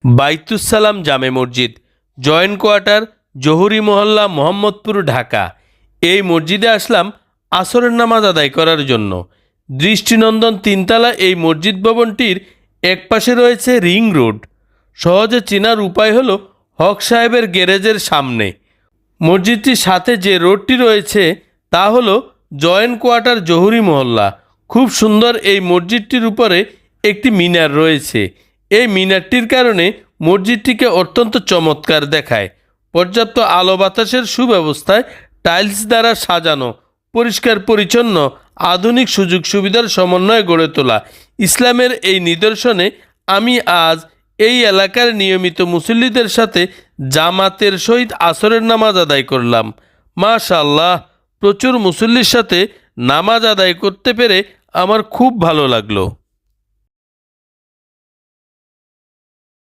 বাইতুস সালাম জামে মসজিদ, জয়েন্ট কোয়ার্টার, জহুরি মহল্লা, মোহাম্মদপুর, ঢাকা। এই মসজিদে আসলাম আসরের নামাজ আদায় করার জন্য। দৃষ্টিনন্দন তিনতলা এই মসজিদ ভবনটির একপাশে রয়েছে রিং রোড। সহজে চেনার উপায় হলো হক সাহেবের গ্যারেজের সামনে। মসজিদটির সাথে যে রোডটি রয়েছে তা হলো জয়েন্ট কোয়ার্টার, জহুরি মহল্লা। খুব সুন্দর এই মসজিদটির উপরে একটি মিনার রয়েছে। এই মিনারটির কারণে মসজিদটিকে অত্যন্ত চমৎকার দেখায়। পর্যাপ্ত আলো বাতাসের সুব্যবস্থায় টাইলস দ্বারা সাজানো, পরিষ্কার পরিচ্ছন্ন, আধুনিক সুযোগ সুবিধার সমন্বয়ে গড়ে তোলা ইসলামের এই নিদর্শনে আমি আজ এই এলাকার নিয়মিত মুসল্লিদের সাথে জামাতের সহিত আসরের নামাজ আদায় করলাম। মাশাআল্লাহ, প্রচুর মুসল্লির সাথে নামাজ আদায় করতে পেরে আমার খুব ভালো লাগলো।